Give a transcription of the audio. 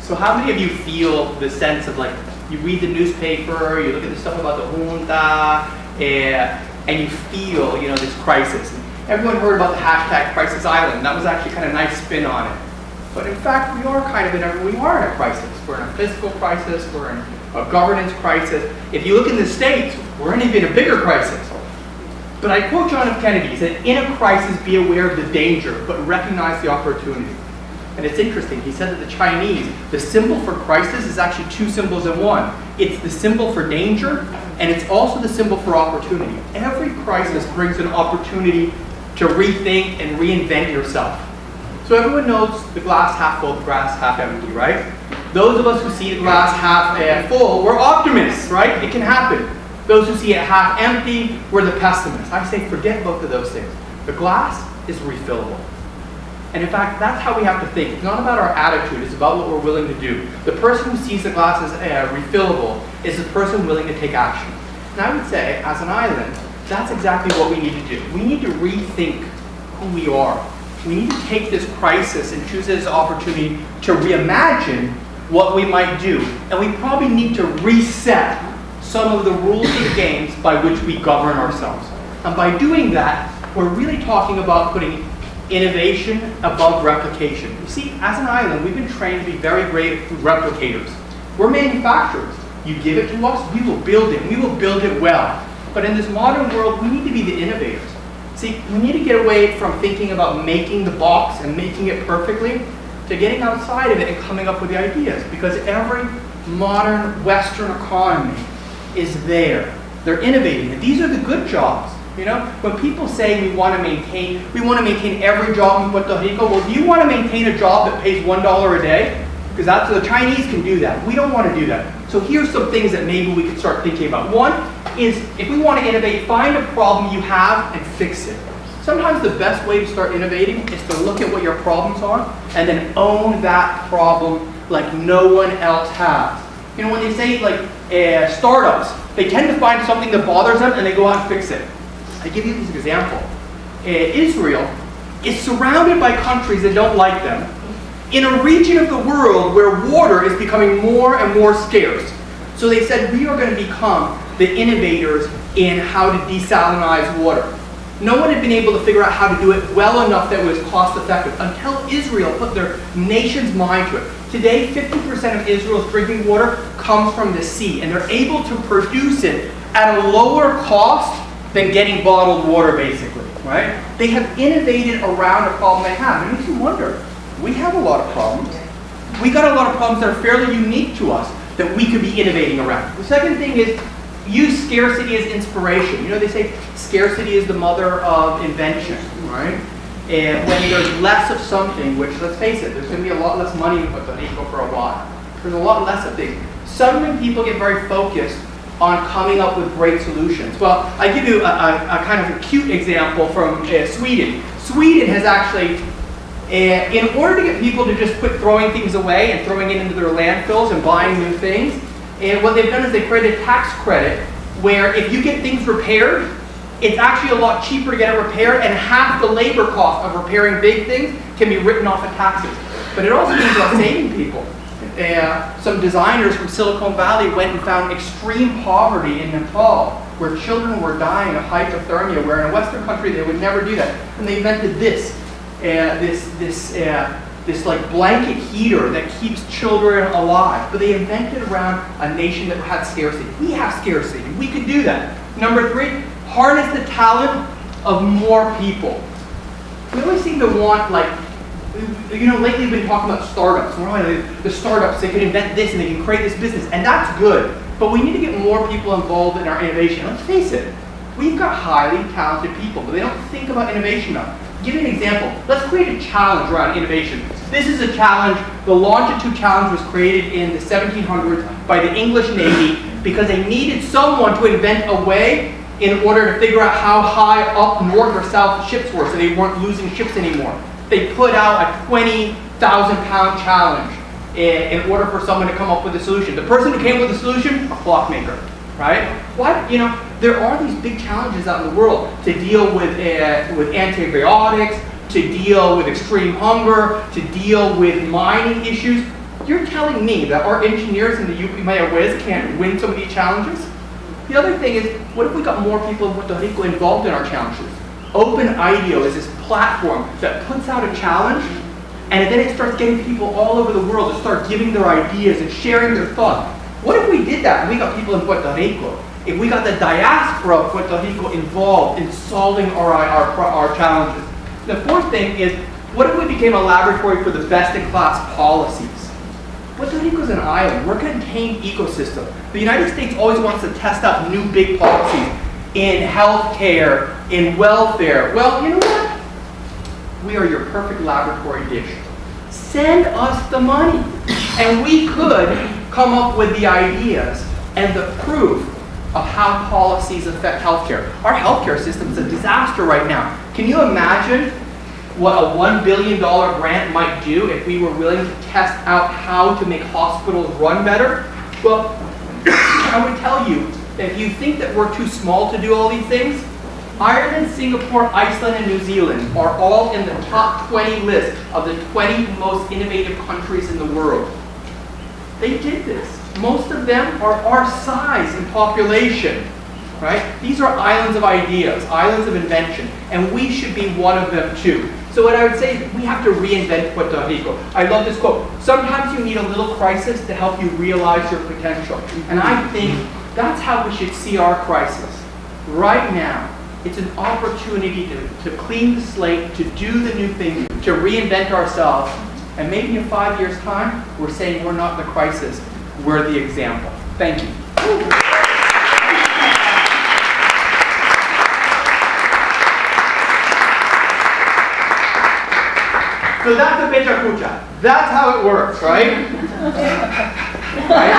So how many of you feel the sense of like, you read the newspaper, you look at the stuff about the junta, and you feel, this crisis. And everyone heard about the hashtag Crisis Island. That was actually kind of a nice spin on it. But in fact, we are in a crisis. We're in a fiscal crisis, we're in a governance crisis. If you look in the States, we're in even a bigger crisis. But I quote John F. Kennedy, he said, "In a crisis, be aware of the danger, but recognize the opportunity." And it's interesting, he said that the Chinese, the symbol for crisis is actually two symbols in one. It's the symbol for danger, and it's also the symbol for opportunity. Every crisis brings an opportunity to rethink and reinvent yourself. So everyone knows the glass half full, the glass half empty, right? Those of us who see the glass half full, we're optimists, right? It can happen. Those who see it half empty, we're the pessimists. I say forget both of those things. The glass is refillable. And in fact, that's how we have to think. It's not about our attitude, it's about what we're willing to do. The person who sees the glass as refillable is the person willing to take action. And I would say, as an island, that's exactly what we need to do. We need to rethink who we are. We need to take this crisis and choose it as an opportunity to reimagine what we might do. And we probably need to reset some of the rules of the games by which we govern ourselves. And by doing that, we're really talking about putting innovation above replication. You see, as an island, we've been trained to be very great replicators. We're manufacturers. You give it to us, we will build it. We will build it well. But in this modern world, we need to be the innovators. See, we need to get away from thinking about making the box and making it perfectly to getting outside of it and coming up with the ideas. Because every modern Western economy is there. They're innovating. And these are the good jobs. When people say we want to maintain every job in Puerto Rico, well, do you want to maintain a job that pays $1 a day? Because the Chinese can do that. We don't want to do that. So here's some things that maybe we could start thinking about. One is, if we want to innovate, find a problem you have and fix it. Sometimes the best way to start innovating is to look at what your problems are and then own that problem like no one else has. When they say startups, they tend to find something that bothers them and they go out and fix it. I give you this example. Israel is surrounded by countries that don't like them in a region of the world where water is becoming more and more scarce. So they said, we are going to become the innovators in how to desalinize water. No one had been able to figure out how to do it well enough that it was cost effective until Israel put their nation's mind to it. Today, 50% of Israel's drinking water comes from the sea, and they're able to produce it at a lower cost than getting bottled water, basically, right? They have innovated around a problem they have. It makes you wonder, we have a lot of problems. We got a lot of problems that are fairly unique to us that we could be innovating around. The second thing is, use scarcity as inspiration. They say scarcity is the mother of invention, right? And when there's less of something, which, let's face it, there's going to be a lot less money in Puerto Rico for a while. There's a lot less of things. Suddenly people get very focused on coming up with great solutions. Well, I give you a kind of a cute example from Sweden. Sweden has actually, in order to get people to just quit throwing things away and throwing it into their landfills and buying new things, what they've done is they created a tax credit where if you get things repaired, it's actually a lot cheaper to get it repaired, and half the labor cost of repairing big things can be written off of taxes. But it also means about saving people. Some designers from Silicon Valley went and found extreme poverty in Nepal, where children were dying of hypothermia, where in a Western country they would never do that. And they invented this like blanket heater that keeps children alive. But they invented around a nation that had scarcity. We have scarcity. We could do that. Number 3, harness the talent of more people. We always seem to want, lately we've been talking about startups. The startups, they can invent this and they can create this business, and that's good. But we need to get more people involved in our innovation. Let's face it, we've got highly talented people, but they don't think about innovation enough. I'll give you an example. Let's create a challenge around innovation. This is a challenge. The Longitude Challenge was created in the 1700s by the English Navy because they needed someone to invent a way in order to figure out how high up north or south ships were so they weren't losing ships anymore. They put out a 20,000-pound challenge in order for someone to come up with a solution. The person who came up with the solution, a clockmaker, right? What? There are these big challenges out in the world to deal with antibiotics, to deal with extreme hunger, to deal with mining issues. You're telling me that our engineers in the UP Maya Wiz can't win so many challenges? The other thing is, what if we got more people in Puerto Rico involved in our challenges? Open IDEO is this platform that puts out a challenge, and then it starts getting people all over the world to start giving their ideas and sharing their thoughts. What if we did that and we got people in Puerto Rico? If we got the diaspora of Puerto Rico involved in solving our challenges? The fourth thing is, what if we became a laboratory for the best-in-class policies? Puerto Rico is an island. We're a contained ecosystem. The United States always wants to test out new big policies in healthcare, in welfare. Well, you know what? We are your perfect laboratory dish. Send us the money. And we could come up with the ideas and the proof of how policies affect healthcare. Our healthcare system is a disaster right now. Can you imagine what a $1 billion grant might do if we were willing to test out how to make hospitals run better? Well, I would tell you, if you think that we're too small to do all these things, Ireland, Singapore, Iceland, and New Zealand are all in the top 20 list of the 20 most innovative countries in the world. They did this. Most of them are our size in population, right? These are islands of ideas, islands of invention, and we should be one of them too. So what I would say is we have to reinvent Puerto Rico. I love this quote. Sometimes you need a little crisis to help you realize your potential. And I think that's how we should see our crisis. Right now, it's an opportunity to clean the slate, to do the new thing, to reinvent ourselves. And maybe in 5 years' time, we're saying we're not the crisis, we're the example. Thank you. So that's a pecha kucha. That's how it works, right? Right?